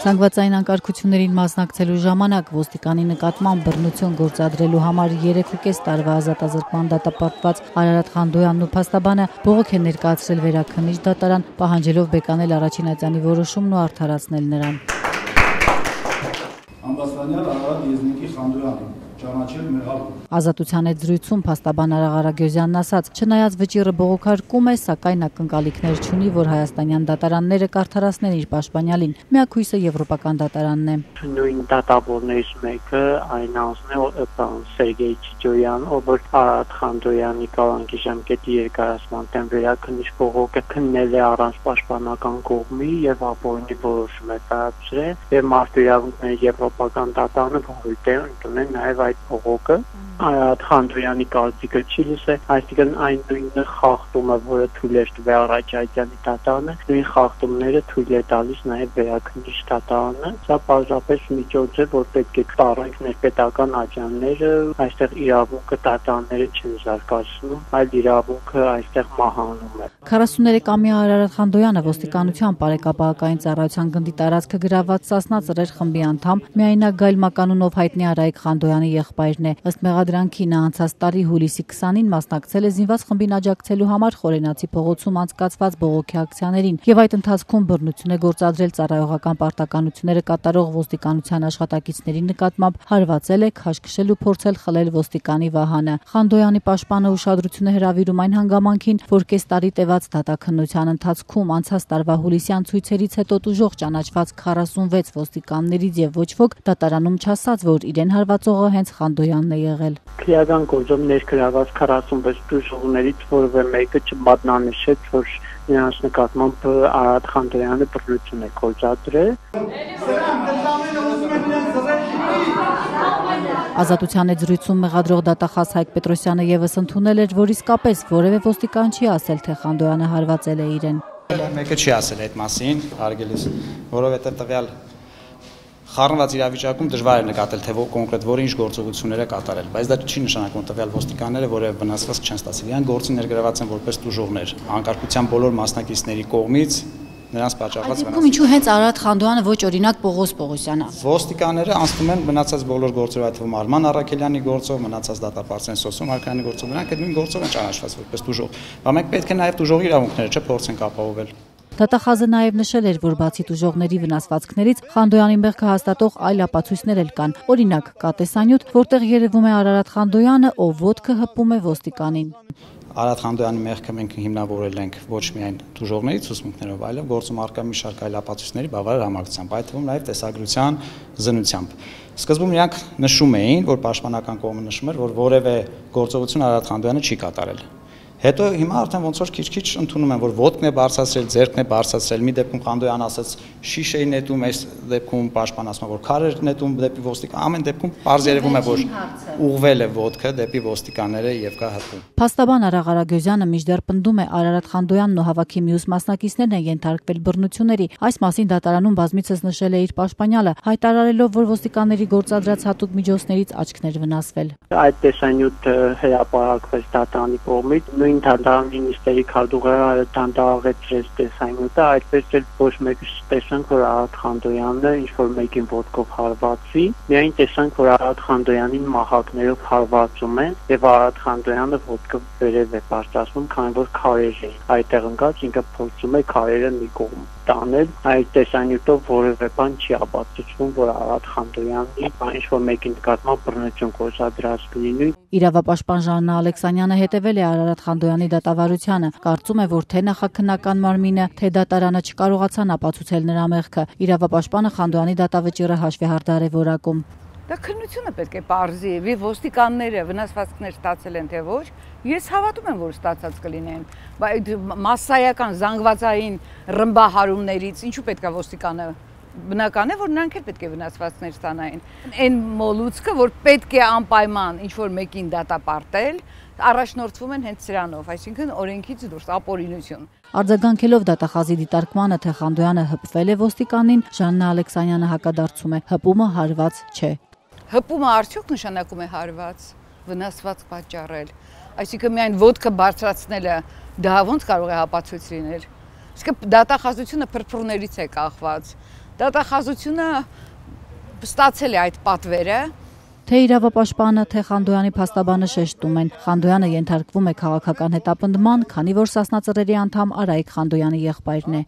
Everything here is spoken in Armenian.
Զանգվածային անկարգություններին մասնակցելու ժամանակ ոստիկանի նկատմամբ բռնություն գործադրելու համար 3.5 տարվա ազատազրկման դատապարտված Արարատ Խանդոյանն ու փաստաբանը բողոք են ներկայացրել Վերաքննիչ դատարան, պահանջելով բեկանել առաջին ատյանի որոշումն ու արդարացնել նրան։ Ամբաստանյալ Արարատ Եզնիկի Խանդոյանին ճանաչել մեղավոր։ Ազատության հետ զրույցում փաստաբան Արա Ղարագյոզյանն ասաց, չնայած վճիռը բողոքարկում է, սակայն ակնկալիքներ չունի, որ հայաստանյան դատարանները կարդարացնեն իր պաշտպանյալին։ Միակույսը եվրոպական դատարանն է։ Նույն դատավորներից մեկը այն անձն է Սերգեյ Չիչոյան, ով Արարատ Խանդոյանի կալանքի ժամկետի երկարացման դեմ վերաքննիչ բողոքը քննել է առանց պաշտպանական կողմի եւ ապօրինի որոշում է կայացրել եւ մարդու եվրոպական դատարանը որոշել է ընդունել նաեւ այդ բողոքը։ Արարատ Խանդոյանի կարծիքը չի լսել, այսինքն այն նույնը խախտումը, որը թույլ է տվել առաջադյանի դատարանը, նույն խախտումները թույլ է տալիս նաև վերաքննիչ դատարանը։ Սա պարզապես միջոց է, որ պետք է տարենք ներպետական աջանները, այստեղ իրավունքը դատարանները չեն զարգացնում, այլ իրավունքը այստեղ մահանում է։ 43-ամյա Արարատ Խանդոյանը ոստիկանության բարեկապահական ծառայության գնդի տարածքը գրաված Սասնա ծռեր խմբի անդամ Միայնակ Գայլ Մականունով հայտնի Արայիկ Խանդոյանի եղբայրն է։ Ըստ մեղադրանքի նա անցած տարի հուլիսի 20-ին մասնակցել է զինված խմբին աջակցելու համար Խորենացի փողոցում անցկացված բողոքի ակցիաներին եւ այդ ընթացքում բռնություն է գործադրել ծառայողական պարտականությունները կատարող ոստիկանության աշխատակիցների նկատմամբ, հարվածել է, քաշքշել ու փորձել խլել ոստիկանի վահանը։ Խանդոյանի պաշտպանը ուշադրություն է հրավիրում այն հանգամանքին, որ կես տարի տևած դատաքննության ընթացքում անցած տարվա հուլիսյան ցույցերից հետո տուժող ճանաչված 46 ոստիկաններից եւ ոչ ոք դատարանում չասաց, որ իրեն հարվածողը հենց Խանդոյանն է եղել։ Քրեական գործով ներգրաված 46 դժողներից որևէ մեկը չմատնանշեց, որ նրանց նկատմամբ Արարատ Խանդոյանը բռնություն է գործադրել։ Ազատության հետ զրույցում մեղադրող դատախազ Հայկ Պետրոսյանը եւս ընդունել էր, որ իսկապես որևէ ոստիկան չի ասել, թե Խանդոյանը հարվածել է իրեն։ Մեկը չի ասել այդ մասին, հարգելիս, որովհետեւ տվյալ խառնված իրավիճակում դժվար է նկատել, թե կոնկրետ որը ինչ գործողություններ է կատարել, բայց դա չի նշանակում տվյալ ոստիկանները որևէ վնասվածք չեն ստացել։ Իրենք գործին ներգրաված են որպես տուժողներ, անկարգության բոլոր մասնակիցների կողմից նրանց պատճառված վնասվածք։ Ինչու հենց Արարատ Խանդոյանը ոչ օրինակ Պողոս Պողոսյանը։ Ոստիկանները անցնում են մնացած բոլոր գործով, այդ թվում Արման Առաքելյանի գործով, մնացած դատապարտության Սոսում Հարկյանի գործով, նրանք այդ նույն գործով են ճանաչված որպես տուժող։ Բայց մենք պետք է նաև տուժողի իրավունքները չփորձենք ապահովել։ Դատախազը նաև նշել էր, որ բացի տուժողների վնասվածքներից Խանդոյանի մեղքը հաստատող այլ ապացույցներ էլ կան։ Օրինակ, կա տեսանյութ, որտեղ երևում է Արարատ Խանդոյանը, ով ոտքը հպում է ոստիկանին։ Արարատ Խանդոյանի մեղքը մենք հիմնավորել ենք ոչ միայն տուժողների ցուցմունքներով, այլև գործում առկա մի շարք այլ ապացույցների բավարար համակցությամբ, այդ թվում նաև տեսագրության զննությամբ։ Սկզբում իրանք նշում էին, որ պաշտպանական կողմը նշում էր, որ որևէ գործողություն Արարատ Խանդոյանը չի կատարել։ Հետո հիմա արդեն ոնց որ քիչ-քիչ ընդունում են, որ ոտքն է բարձրացրել, ձեռքն է բարձրացրել, մի դեպքում Խանդոյանը ասաց շիշ էի նետում, այս դեպքում պաշտպան ասում է, որ քար էր նետում դեպի ոստիկան, ամեն դեպքում պարզ երևում է, որ ուղղվել է ոտքը դեպի ոստիկանները եւ կա հպում։ Փաստաբան Արա Ղարագյոզյանը մինչդեռ պնդում է Արարատ Խանդոյանն ու հավաքի մյուս մասնակիցներն են ենթարկվել բռնությունների։ Այս մասին դատարանում բազմիցս նշել է իր պաշտպանյալը, հայտարարելով, որ ոստիկանների գործադրած հատուկ միջոցներից աչքներ վնասվել։ Այդ տեսանյութը հրապարակվեց դատարանի կողմից, նույն դատարանի նիստերի քարտուղարը դանդաղեցրեց տեսանյութը, այդպես էլ ոչ մեկը տեսանք, որ Արարատ Խանդոյանն ինչ որ մեկին ոտքով հարվածի, միայն տեսանք, որ Արարատ Խանդոյանին մահակներով հարվածում են եւ Արարատ Խանդոյանը ոտքը վերև է բարձրացնում, քանի որ քարեր էին։ Այդտեղ ընկած ինքը փորձում է քարերը մի կողմ տանել, այդ տեսանյութով որևէ բան չի ապացուցվում, որ Արարատ Խանդոյանի ինչ որ մեկի նկատմամբ բռնություն գործադրած լինի։ Իրավապաշտպան Ժաննա Ալեքսանյանը հետևել է Արարատ Խանդոյանի դատավարությանը, կարծում է, որ թե նախաքննական մարմինը, թե դատարանը չկարողացան ապացուցել նրա մեղքը։ Իրավապաշտպանը Խանդոյանի դատավճիռը հաշվի հարդար է որակում։ Դա քննությունը պետք է պարզի, ոստիկանները վնասվածքներ ստացել են թե ոչ, ես հավատում եմ, որ ստացած կլինեն, բայց մասսայական զանգվածային ռմբահարումներից ինչու պետք է ոստիկանը բնական է, որ նրանք էլ պետք է վնասվածքներ ստանային։ Այն մոլուցքը, որ պետք է անպայման ինչ որ մեկին դատապարտել, առաջնորդվում են հենց սրանով, այսինքն օրենքից դուրս ապօրինություն։ Արձագանքելով դատախազի դիտարկմանը, թե Խանդոյանը հպվել է ոստիկանին, Ժաննա Ալեքսանյանը հակադարձում է, հպումը հարված չէ։ Հպումը արդյոք նշանակում է հարված, վնասված պատճառել։ Այսինքն միայն ոտքը բարձրացնելը դա ոնց կարող է ապացույց լինել։ Իսկ դատախազությունը փրփուրներից է կախված։ Դատախազությունը ստացել է այդ պատվերը։ Թե իրավապաշտպանը, թե Խանդոյանի փաստաբանը շեշտում են, Խանդոյանը ենթարկվում է քաղաքական հետապնդման, քանի որ Սասնա Ծռերի անդամ Արայիկ Խանդոյանի եղբայրն է։